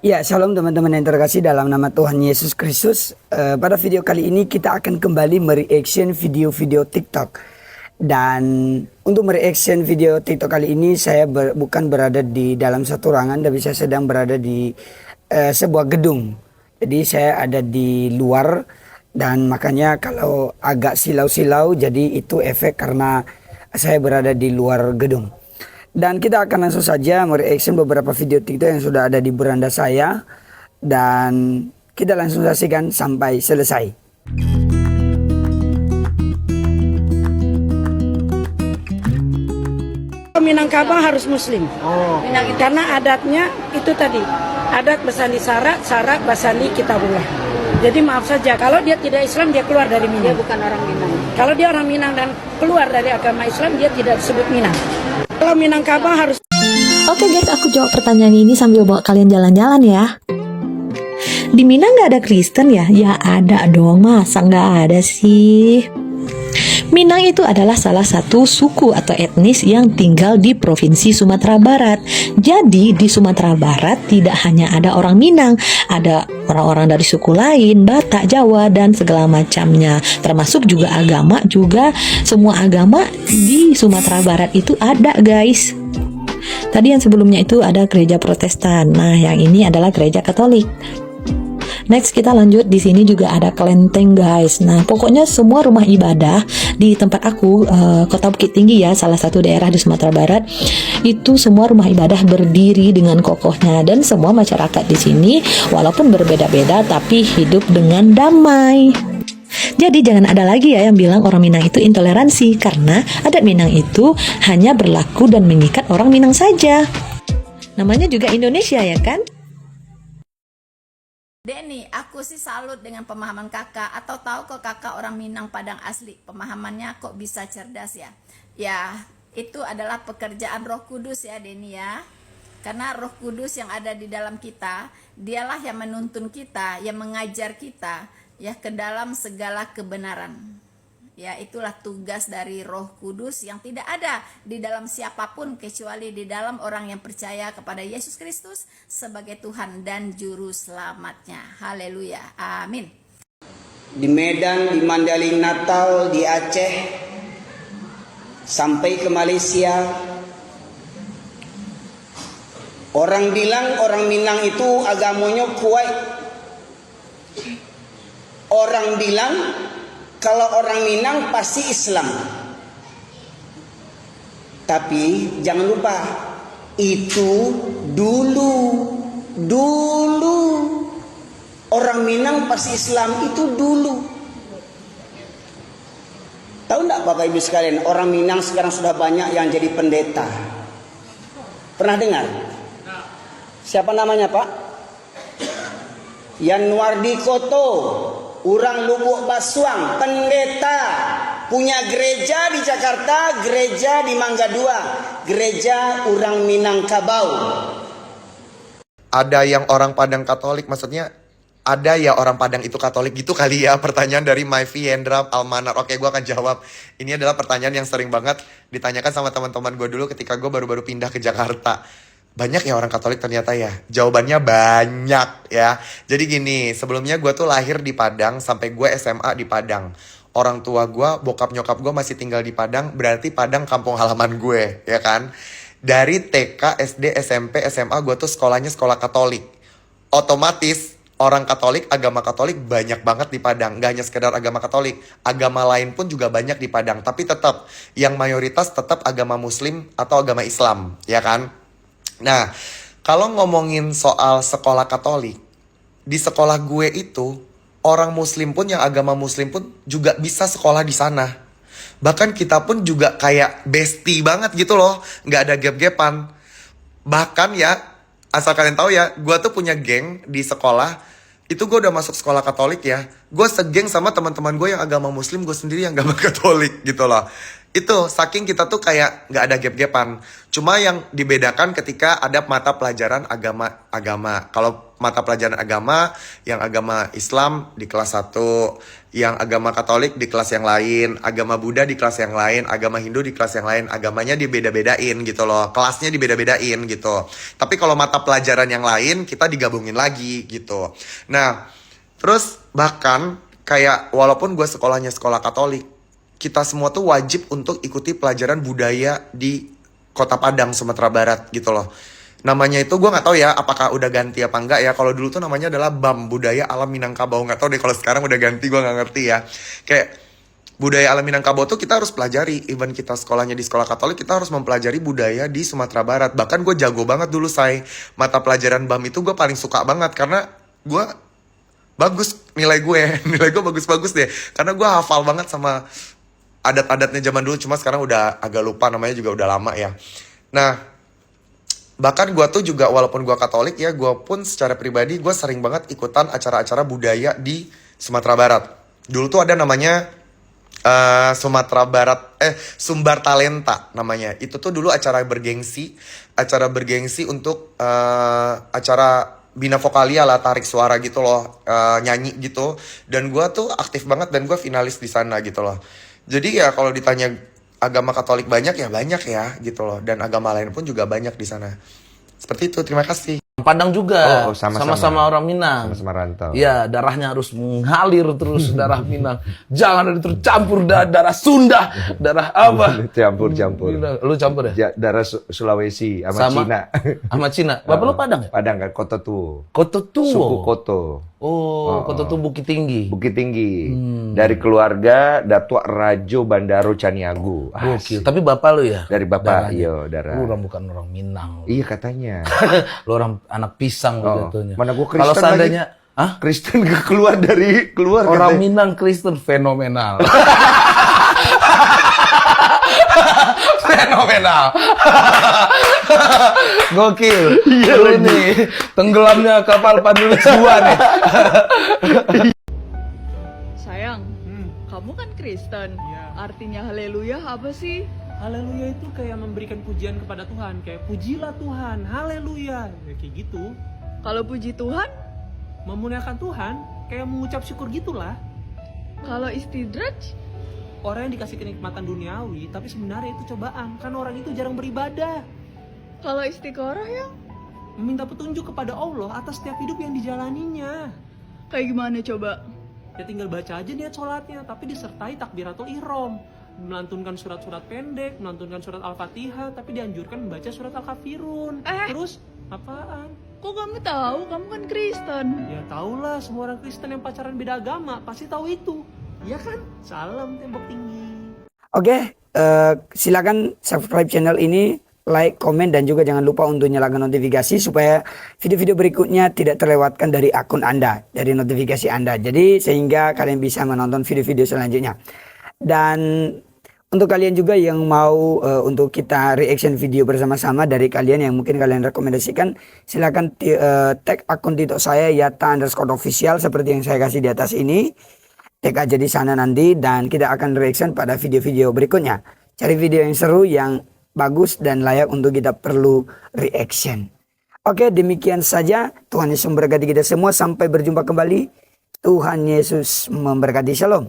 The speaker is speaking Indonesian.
Ya, shalom teman-teman yang terkasih dalam nama Tuhan Yesus Kristus. Pada video kali ini kita akan kembali mereaction video-video TikTok. Dan untuk mereaction video TikTok kali ini saya bukan berada di dalam satu ruangan, tapi saya sedang berada di sebuah gedung. Jadi saya ada di luar dan makanya kalau agak silau-silau jadi itu efek karena saya berada di luar gedung. Dan kita akan langsung saja mereaction beberapa video TikTok yang sudah ada di beranda saya. Dan kita langsung saksikan sampai selesai. Minangkabau harus muslim. Karena adatnya itu tadi. Adat basandi syarat, syarat basandi kitabullah. Jadi maaf saja, kalau dia tidak Islam dia keluar dari Minang. Dia bukan orang Minang. Kalau dia orang Minang dan keluar dari agama Islam dia tidak disebut Minang. Kalau Minangkabau harus. Oke guys, aku jawab pertanyaan ini sambil bawa kalian jalan-jalan ya. Di Minang nggak ada Kristen ya? Ya ada dong, masa nggak ada sih? Minang itu adalah salah satu suku atau etnis yang tinggal di Provinsi Sumatera Barat. Jadi di Sumatera Barat tidak hanya ada orang Minang, ada orang-orang dari suku lain, Batak, Jawa, dan segala macamnya. Termasuk juga agama, juga semua agama di Sumatera Barat itu ada guys. Tadi yang sebelumnya itu ada gereja Protestan. Nah, yang ini adalah gereja Katolik. Next kita lanjut, di sini juga ada kelenteng guys. Nah, pokoknya semua rumah ibadah di tempat aku, Kota Bukit Tinggi ya, salah satu daerah di Sumatera Barat, itu semua rumah ibadah berdiri dengan kokohnya dan semua masyarakat di sini walaupun berbeda-beda tapi hidup dengan damai. Jadi jangan ada lagi ya yang bilang orang Minang itu intoleransi, karena adat Minang itu hanya berlaku dan mengikat orang Minang saja. Namanya juga Indonesia ya kan? Denny, aku sih salut dengan pemahaman kakak. Atau tahu kok kakak orang Minang Padang asli. Pemahamannya kok bisa cerdas ya. Ya, itu adalah pekerjaan Roh Kudus ya Denny ya. Karena Roh Kudus yang ada di dalam kita, dialah yang menuntun kita, yang mengajar kita ya ke dalam segala kebenaran. Ya, itulah tugas dari Roh Kudus yang tidak ada di dalam siapapun kecuali di dalam orang yang percaya kepada Yesus Kristus sebagai Tuhan dan Juru Selamatnya. Haleluya. Amin. Di Medan, di Mandailing Natal, di Aceh, sampai ke Malaysia. Orang bilang orang Minang itu agamanya kuat. Orang bilang kalau orang Minang pasti Islam. Tapi jangan lupa, itu dulu orang Minang pasti Islam itu dulu. Tahu enggak Bapak Ibu sekalian, orang Minang sekarang sudah banyak yang jadi pendeta. Pernah dengar? Siapa namanya Pak? Yanwardi Koto, orang Lubuk Basuang, pendeta, punya gereja di Jakarta, gereja di Mangga Dua, gereja orang Minangkabau. Ada yang orang Padang Katolik, maksudnya ada ya orang Padang itu Katolik gitu kali ya. Pertanyaan dari Myvi Hendra Almanar. Oke, gue akan jawab. Ini adalah pertanyaan yang sering banget ditanyakan sama teman-teman gue dulu ketika gue baru-baru pindah ke Jakarta. Banyak ya orang Katolik ternyata ya? Jawabannya banyak ya. Jadi gini, sebelumnya gue tuh lahir di Padang sampai gue SMA di Padang. Orang tua gue, bokap nyokap gue masih tinggal di Padang, berarti Padang kampung halaman gue, ya kan? Dari TK, SD, SMP, SMA gue tuh sekolahnya sekolah Katolik. Otomatis orang Katolik, agama Katolik banyak banget di Padang. Gak hanya sekedar agama Katolik, agama lain pun juga banyak di Padang. Tapi tetap, yang mayoritas tetap agama Muslim atau agama Islam, ya kan? Nah, kalau ngomongin soal sekolah Katolik, di sekolah gue itu, orang Muslim pun yang agama Muslim pun juga bisa sekolah di sana. Bahkan kita pun juga kayak bestie banget gitu loh, nggak ada gap-gapan. Bahkan ya, asal kalian tahu ya, gue tuh punya geng di sekolah. Itu gue udah masuk sekolah Katolik ya. Gue segeng sama teman-teman gue yang agama Muslim, gue sendiri yang agama Katolik gitu loh. Itu saking kita tuh kayak nggak ada gap-gapan. Cuma yang dibedakan ketika ada mata pelajaran agama. Kalau mata pelajaran agama, yang agama Islam di kelas 1, yang agama Katolik di kelas yang lain, agama Buddha di kelas yang lain, agama Hindu di kelas yang lain, agamanya dibeda-bedain gitu loh. Kelasnya dibeda-bedain gitu. Tapi kalau mata pelajaran yang lain kita digabungin lagi gitu. Nah, terus bahkan kayak walaupun gue sekolahnya sekolah Katolik, kita semua tuh wajib untuk ikuti pelajaran budaya di Kota Padang, Sumatera Barat gitu loh. Namanya itu gue nggak tahu ya apakah udah ganti apa enggak ya. Kalau dulu tuh namanya adalah BAM, Budaya Alam Minangkabau. Nggak tahu deh kalau sekarang udah ganti, gue nggak ngerti ya. Kayak budaya alam Minangkabau tuh kita harus pelajari. Even kita sekolahnya di sekolah Katolik, kita harus mempelajari budaya di Sumatera Barat. Bahkan gue jago banget dulu, mata pelajaran BAM itu gue paling suka banget karena gue bagus nilai gue bagus-bagus deh. Karena gue hafal banget sama adat-adatnya zaman dulu, cuma sekarang udah agak lupa namanya juga udah lama ya. Nah, bahkan gue tuh juga walaupun gue Katolik ya, gue pun secara pribadi gue sering banget ikutan acara-acara budaya di Sumatera Barat. Dulu tuh ada namanya Sumbar Talenta namanya. Itu tuh dulu acara bergengsi untuk acara Bina Vokalia lah, tarik suara gitu loh, nyanyi gitu. Dan gue tuh aktif banget dan gue finalis di sana gitu loh. Jadi ya kalau ditanya agama Katolik banyak ya gitu loh. Dan agama lain pun juga banyak di sana. Seperti itu, terima kasih. Padang juga, Oh, sama-sama. sama-sama orang Minang. Sama-sama rantau. Iya, darahnya harus mengalir terus darah Minang. Jangan ada tercampur darah Sunda, darah apa? Campur-campur. Lu campur ya? Darah Sulawesi sama Cina. Sama Cina. Bapak lu Padang ya? Padang kan, Koto Tuo. Koto Tuo. Suku Koto. Oh, Koto Tuo Bukit Tinggi. Bukit Tinggi. Dari keluarga Datuk Rajo Bandaro Caniago. Gokil. Tapi bapak lu ya? Dari bapak, Darahnya. iya, darah. Lu orang bukan orang Minang. Iya katanya. Lu orang anak pisang jatuhnya. Mana gua Kristen Kalau seandainya, hah? Kristen keluar Orang katanya. Minang Kristen fenomenal. Fenomenal. Gokil. Lu nih tenggelamnya kapal Pandules 2 nih. Sayang, kamu kan Kristen. Artinya haleluya apa sih? Haleluya itu kayak memberikan pujian kepada Tuhan, kayak pujilah Tuhan, haleluya, ya, kayak gitu. Kalau puji Tuhan, Memuliakan Tuhan, kayak mengucap syukur gitulah. kalau istidraj, Orang yang dikasih kenikmatan duniawi, tapi sebenarnya itu cobaan, karena orang itu jarang beribadah. kalau istiqoroh ya, Meminta petunjuk kepada Allah atas setiap hidup yang dijalaninya. kayak gimana coba? Ya tinggal baca aja niat sholatnya, tapi disertai takbiratul ihram. Melantunkan surat-surat pendek, melantunkan surat Al-Fatihah, tapi dianjurkan membaca surat Al-Kafirun. Terus, apaan? Kok kamu tahu? Kamu kan Kristen. Ya tahulah, semua orang Kristen yang pacaran beda agama pasti tahu itu. Iya kan? Salam tembok tinggi. Oke, silakan subscribe channel ini, like, komen, dan juga jangan lupa untuk nyalakan notifikasi supaya video-video berikutnya tidak terlewatkan dari akun Anda, dari notifikasi Anda. Jadi sehingga kalian bisa menonton video-video selanjutnya. Dan untuk kalian juga yang mau untuk kita reaction video bersama-sama dari kalian yang mungkin kalian rekomendasikan, silakan tag akun TikTok saya @yata_official seperti yang saya kasih di atas ini. Tag aja di sana nanti dan kita akan reaction pada video-video berikutnya. Cari video yang seru, yang bagus dan layak untuk kita perlu reaction. Oke, demikian saja. Tuhan Yesus memberkati kita semua. Sampai berjumpa kembali. Tuhan Yesus memberkati. Shalom.